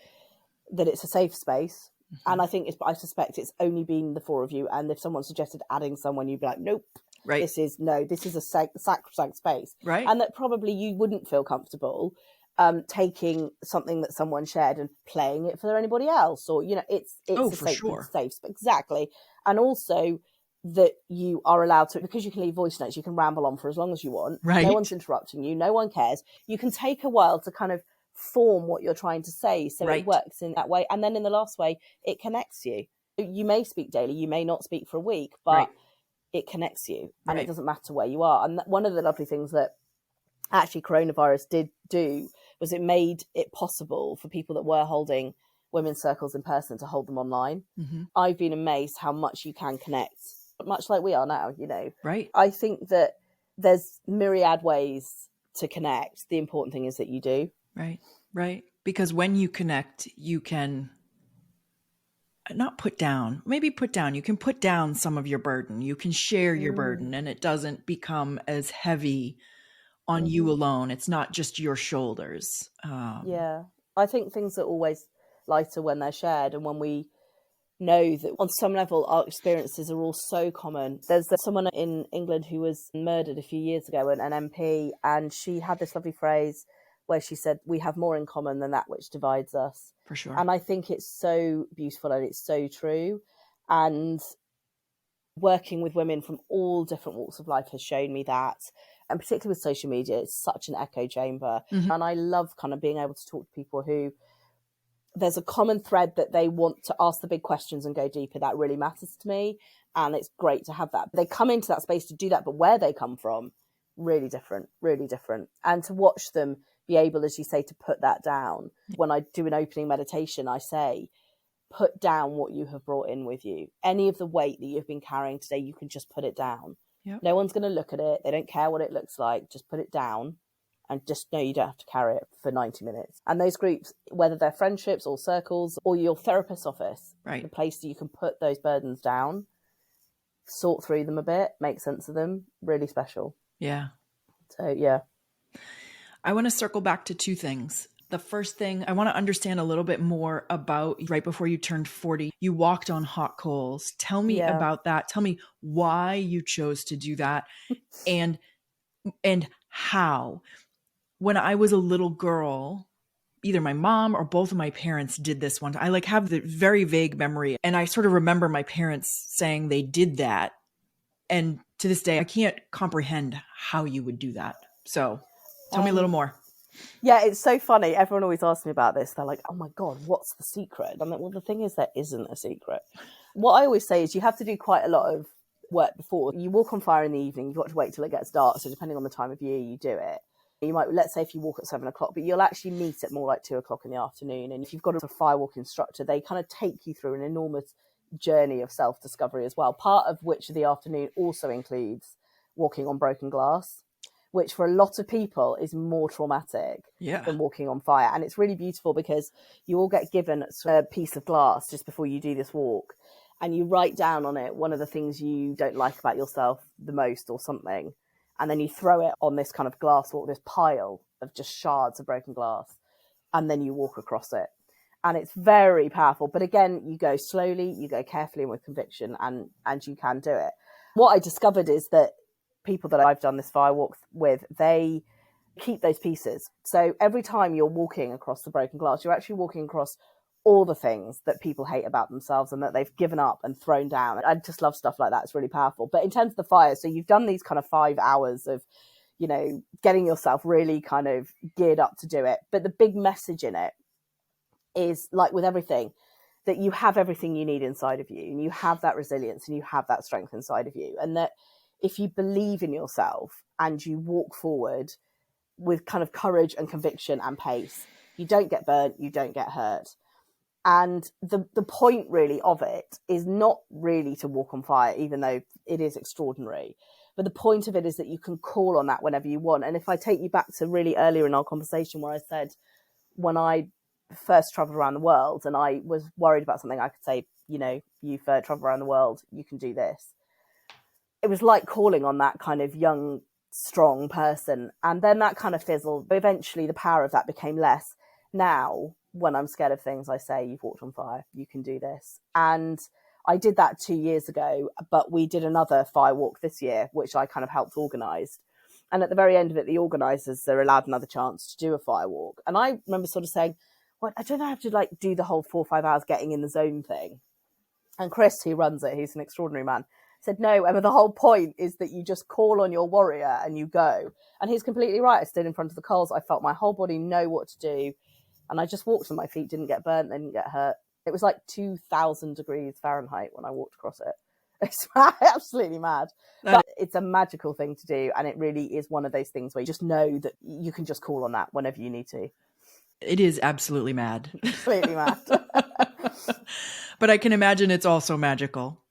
that it's a safe space. And I think I suspect it's only been the 4 of you. And if someone suggested adding someone, you'd be like, nope, this is a sacrosanct space. Right. And that probably you wouldn't feel comfortable taking something that someone shared and playing it for anybody else. Or, it's a safe space. Exactly. And also that you are allowed to, because you can leave voice notes, you can ramble on for as long as you want. Right. No one's interrupting you. No one cares. You can take a while to kind of form what you're trying to say, so it works in that way. And then in the last way, it connects you. You may speak daily, you may not speak for a week, but it connects you, and it doesn't matter where you are. And one of the lovely things that actually coronavirus did do was it made it possible for people that were holding women's circles in person to hold them online. I've been amazed how much you can connect, much like we are now. I think that there's myriad ways to connect. The important thing is that you do. Right. Because when you connect, you can not put down, you can put down some of your burden. You can share your burden and it doesn't become as heavy on you alone. It's not just your shoulders. I think things are always lighter when they're shared, and when we know that on some level our experiences are all so common. There's someone in England who was murdered a few years ago, an MP, and she had this lovely phrase where she said, we have more in common than that which divides us. For sure. And I think it's so beautiful and it's so true. And working with women from all different walks of life has shown me that. And particularly with social media, it's such an echo chamber. And I love kind of being able to talk to people who there's a common thread that they want to ask the big questions and go deeper. That really matters to me. And it's great to have that. They come into that space to do that, but where they come from, really different. And to watch them be able, as you say, to put that down. When I do an opening meditation, I say, put down what you have brought in with you. Any of the weight that you've been carrying today, you can just put it down. No one's going to look at it. They don't care what it looks like. Just put it down and just know you don't have to carry it for 90 minutes. And those groups, whether they're friendships or circles or your therapist's office, the place that you can put those burdens down, sort through them a bit, make sense of them, really special. So, I want to circle back to 2 things. The first thing, I want to understand a little bit more about right before you turned 40, you walked on hot coals. Tell me about that. Tell me why you chose to do that. And and how. When I was a little girl, either my mom or both of my parents did this one. I like have the very vague memory, and I sort of remember my parents saying they did that. And to this day, I can't comprehend how you would do that. So tell me a little Um, more. yeah, it's so funny. Everyone always asks me about this. They're like, "Oh my god, what's the secret?" And I'm like, "Well, the thing is, there isn't a secret. What I always say is you have to do quite a lot of work before. You walk on fire in the evening. You've got to wait till it gets dark. So depending on the time of year you do it, you might, let's say if you walk at 7 o'clock, but you'll actually meet at more like 2 o'clock in the afternoon. And if you've got a firewalk instructor, they kind of take you through an enormous journey of self-discovery as well. Part of which the afternoon also includes walking on broken glass, which for a lot of people is more traumatic Yeah. than walking on fire. And it's really beautiful because you all get given a piece of glass just before you do this walk, and you write down on it one of the things you don't like about yourself the most or something. And then you throw it on this kind of glass walk, this pile of just shards of broken glass, and then you walk across it. And it's very powerful. But again, you go slowly, you go carefully and with conviction, and you can do it. What I discovered is that people that I've done this firewalk with, they keep those pieces. So every time you're walking across the broken glass, you're actually walking across all the things that people hate about themselves and that they've given up and thrown down. I just love stuff like that. It's really powerful. But in terms of the fire, so you've done these kind of 5 hours of, getting yourself really kind of geared up to do it. But the big message in it is, like with everything, that you have everything you need inside of you, and you have that resilience and you have that strength inside of you. And that if you believe in yourself and you walk forward with kind of courage and conviction and pace, you don't get burnt, you don't get hurt. And the point really of it is not really to walk on fire, even though it is extraordinary. But the point of it is that you can call on that whenever you want. And if I take you back to really earlier in our conversation where I said, when I first traveled around the world and I was worried about something, I could say, you've traveled around the world, you can do this. It was like calling on that kind of young, strong person. And then that kind of fizzled. Eventually, the power of that became less. Now, when I'm scared of things, I say, you've walked on fire, you can do this. And I did that 2 years ago, but we did another fire walk this year, which I kind of helped organise. And at the very end of it, the organisers are allowed another chance to do a fire walk. And I remember sort of saying, well, I don't have to do the whole 4 or 5 hours getting in the zone thing. And Chris, who runs it, he's an extraordinary man, said, no, Emma, the whole point is that you just call on your warrior and you go. And he's completely right. I stood in front of the coals. I felt my whole body know what to do. And I just walked on my feet, didn't get burnt, didn't get hurt. It was like 2,000 degrees Fahrenheit when I walked across it. It's absolutely mad. But it's a magical thing to do. And it really is one of those things where you just know that you can just call on that whenever you need to. It is absolutely mad. Completely mad. But I can imagine it's also magical.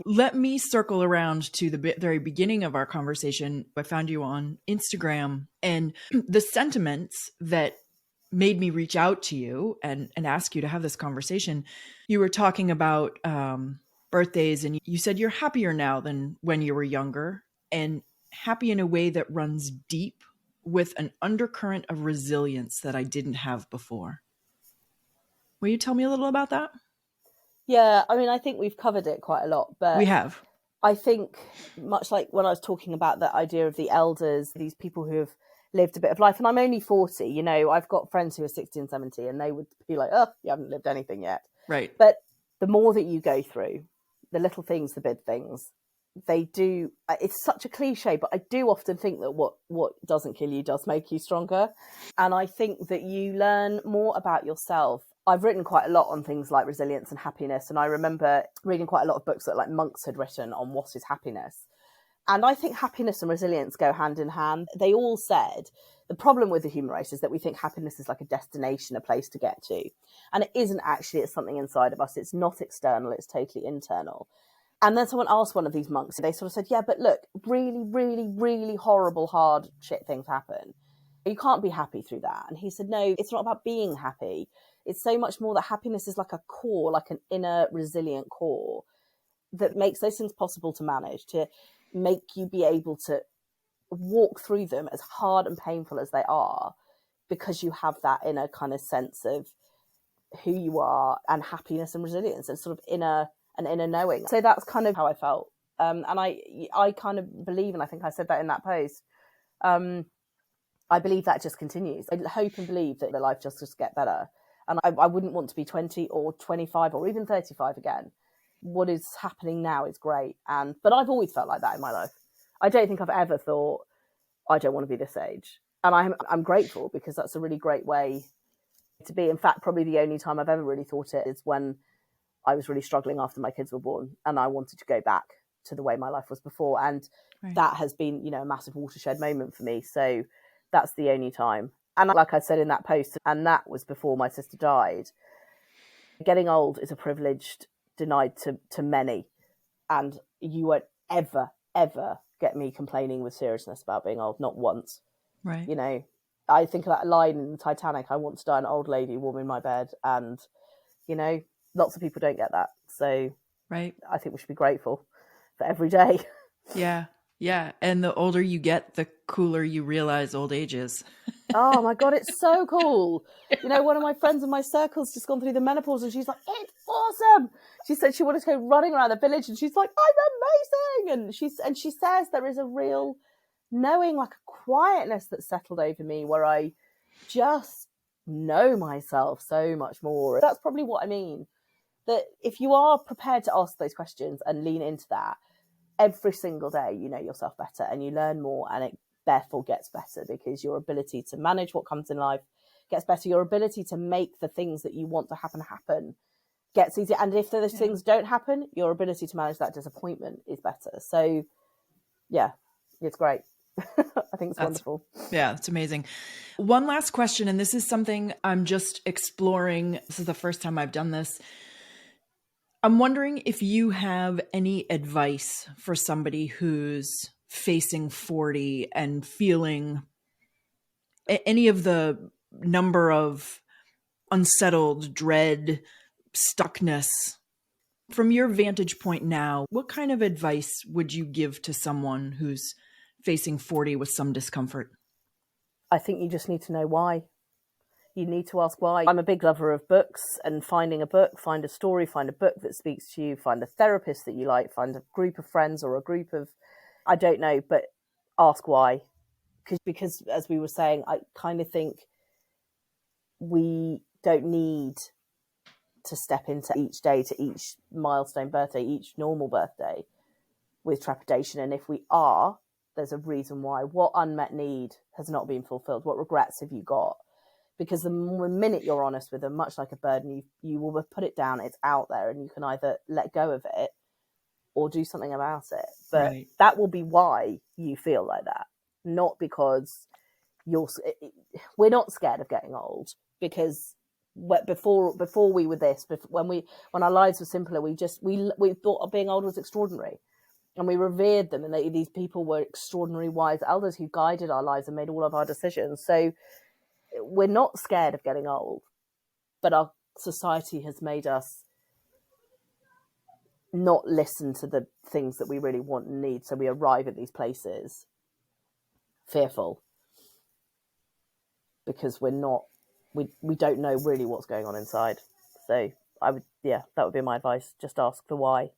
Let me circle around to the very beginning of our conversation. I found you on Instagram, and the sentiments that made me reach out to you and ask you to have this conversation. You were talking about birthdays, and you said you're happier now than when you were younger, and happy in a way that runs deep with an undercurrent of resilience that I didn't have before. Will you tell me a little about that? Yeah, I mean, I think we've covered it quite a lot, but We have. I think much like when I was talking about that idea of the elders, these people who have lived a bit of life, and I'm only 40, I've got friends who are 60 and 70 and they would be like, oh, you haven't lived anything yet. Right. But the more that you go through, the little things, the big things, they do, it's such a cliche, but I do often think that what doesn't kill you does make you stronger. And I think that you learn more about yourself. I've written quite a lot on things like resilience and happiness. And I remember reading quite a lot of books that like monks had written on what is happiness. And I think happiness and resilience go hand in hand. They all said the problem with the human race is that we think happiness is like a destination, a place to get to. And it isn't actually, it's something inside of us. It's not external, it's totally internal. And then someone asked one of these monks, they sort of said, yeah, but look, really, really, really horrible, hard shit things happen. You can't be happy through that. And he said, no, it's not about being happy. It's so much more that happiness is like a core, like an inner resilient core that makes those things possible to manage, to make you be able to walk through them as hard and painful as they are, because you have that inner kind of sense of who you are and happiness and resilience and sort of an inner knowing. So that's kind of how I felt. And I kind of believe, and I think I said that in that post, I believe that just continues. I hope and believe that the life just get better. And I wouldn't want to be 20 or 25 or even 35 again. What is happening now is great. But I've always felt like that in my life. I don't think I've ever thought, I don't want to be this age. And I'm grateful, because that's a really great way to be. In fact, probably the only time I've ever really thought it is when I was really struggling after my kids were born, and I wanted to go back to the way my life was before. And that has been, a massive watershed moment for me. So that's the only time. And like I said in that post, and that was before my sister died, getting old is a privilege denied to many. And you won't ever, ever get me complaining with seriousness about being old, not once. Right. I think of that line in the Titanic, I want to die an old lady warm in my bed. And, lots of people don't get that. So right. I think we should be grateful for every day. Yeah. Yeah. And the older you get, the cooler you realize old age is. Oh my God, it's so cool. One of my friends in my circle's just gone through the menopause, and she's like, it's awesome. She said she wanted to go running around the village, and she's like, I'm amazing. And she says there is a real knowing, like a quietness that settled over me, where I just know myself so much more. That's probably what I mean. That if you are prepared to ask those questions and lean into that every single day, you know yourself better and you learn more, and it therefore gets better, because your ability to manage what comes in life gets better. Your ability to make the things that you want to happen gets easier. And if those things don't happen, your ability to manage that disappointment is better. So yeah, it's great. I think it's wonderful. Yeah, it's amazing. One last question, and this is something I'm just exploring. This is the first time I've done this. I'm wondering if you have any advice for somebody who's facing 40 and feeling any of the number of unsettled, dread, stuckness. From your vantage point now, what kind of advice would you give to someone who's facing 40 with some discomfort? I think you just need to know why. You need to ask why. I'm a big lover of books, and finding a book, find a story, find a book that speaks to you, find a therapist that you like, find a group of friends or a group of, I don't know, but ask why. Because as we were saying, I kind of think we don't need to step into each day, to each milestone birthday, each normal birthday with trepidation. And if we are, there's a reason why. What unmet need has not been fulfilled? What regrets have you got? Because the minute you're honest with them, much like a burden, you will put it down, it's out there, and you can either let go of it or do something about it. But that will be why you feel like that, not because we're not scared of getting old, because before we were this, when our lives were simpler, we thought being old was extraordinary, and we revered them, and these people were extraordinary wise elders who guided our lives and made all of our decisions. So we're not scared of getting old, but our society has made us not listen to the things that we really want and need. So we arrive at these places fearful, because we don't know really what's going on inside. So that would be my advice. Just ask the why,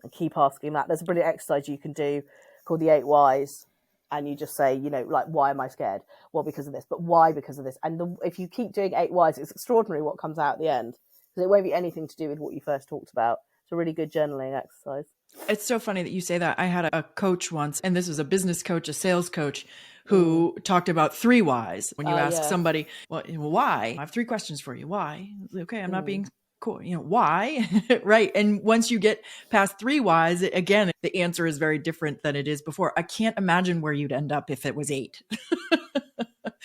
and keep asking that. There's a brilliant exercise you can do called the 8 whys. And you just say, like, why am I scared? Well, because of this. But why? Because of this. And if you keep doing 8 whys, it's extraordinary what comes out at the end, because it won't be anything to do with what you first talked about. It's a really good journaling exercise. It's so funny that you say that. I had a coach once, and this was a business coach, a sales coach, who talked about 3 whys. When you ask somebody, well, why? I have 3 questions for you. Why? Okay, I'm not being cool. Why? Right. And once you get past 3 whys, again, the answer is very different than it is before. I can't imagine where you'd end up if it was 8.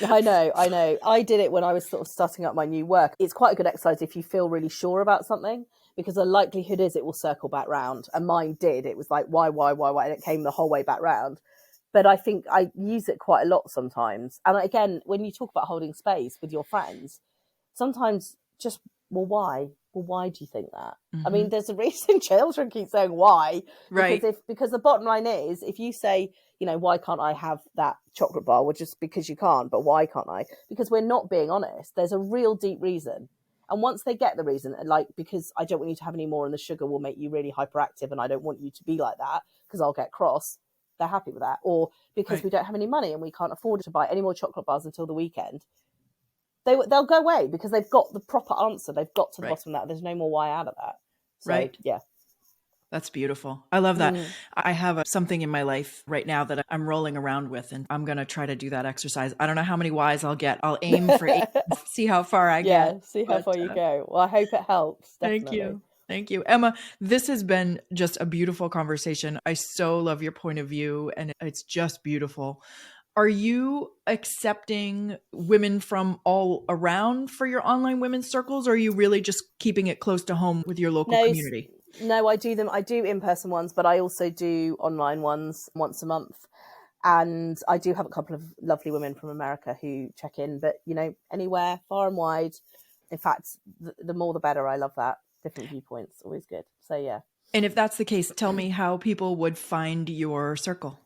I know. I did it when I was sort of starting up my new work. It's quite a good exercise if you feel really sure about something, because the likelihood is it will circle back round. And mine did. It was like, why? And it came the whole way back round. But I think I use it quite a lot sometimes. And again, when you talk about holding space with your friends, sometimes just, well, why? Well, why do you think that? I mean, there's a reason children keep saying why. Right. Because the bottom line is, if you say, why can't I have that chocolate bar? Well, just because you can't, but why can't I? Because we're not being honest. There's a real deep reason. And once they get the reason, like, because I don't want you to have any more and the sugar will make you really hyperactive and I don't want you to be like that because I'll get cross, they're happy with that. Or because Right. we don't have any money and we can't afford to buy any more chocolate bars until the weekend, they'll go away because they've got the proper answer. They've got to the Right. bottom of that. There's no more why out of that. So, Right. yeah. That's beautiful. I love that. Mm. I have something in my life right now that I'm rolling around with, and I'm going to try to do that exercise. I don't know how many Ys I'll get. I'll aim for 8, see how far I get. Yeah, see how But far you go. Well, I hope it helps, thank definitely. you. Thank you. Emma, this has been just a beautiful conversation. I so love your point of view, and it's just beautiful. Are you accepting women from all around for your online women's circles, or are you really just keeping it close to home with your local No, community? no, I do them. I do in-person ones, but I also do online ones once a month. And I do have a couple of lovely women from America who check in, but anywhere, far and wide. In fact, the more the better. I love that. Different viewpoints, always good. So, yeah. And if that's the case, tell me how people would find your circle.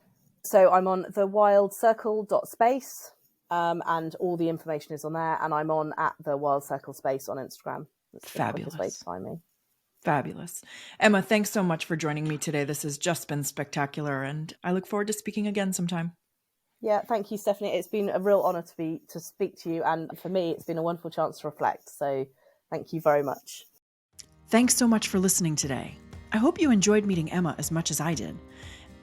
So I'm on thewildcircle.space, and all the information is on there. And I'm on at the Wild Circle Space on Instagram. That's the quickest way to Fabulous. find me. Fabulous. Emma, thanks so much for joining me today. This has just been spectacular, and I look forward to speaking again sometime. Yeah, thank you, Stephanie. It's been a real honour to speak to you, and for me, it's been a wonderful chance to reflect. So, thank you very much. Thanks so much for listening today. I hope you enjoyed meeting Emma as much as I did,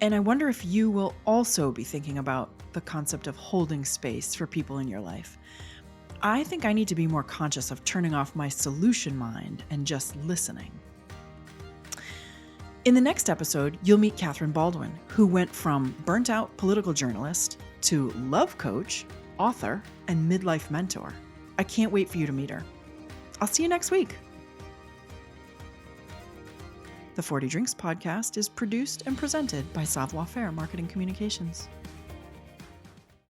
and I wonder if you will also be thinking about the concept of holding space for people in your life. I think I need to be more conscious of turning off my solution mind and just listening. In the next episode, you'll meet Catherine Baldwin, who went from burnt-out political journalist to love coach, author, and midlife mentor. I can't wait for you to meet her. I'll see you next week. The 40 Drinks podcast is produced and presented by Savoir Faire Marketing Communications.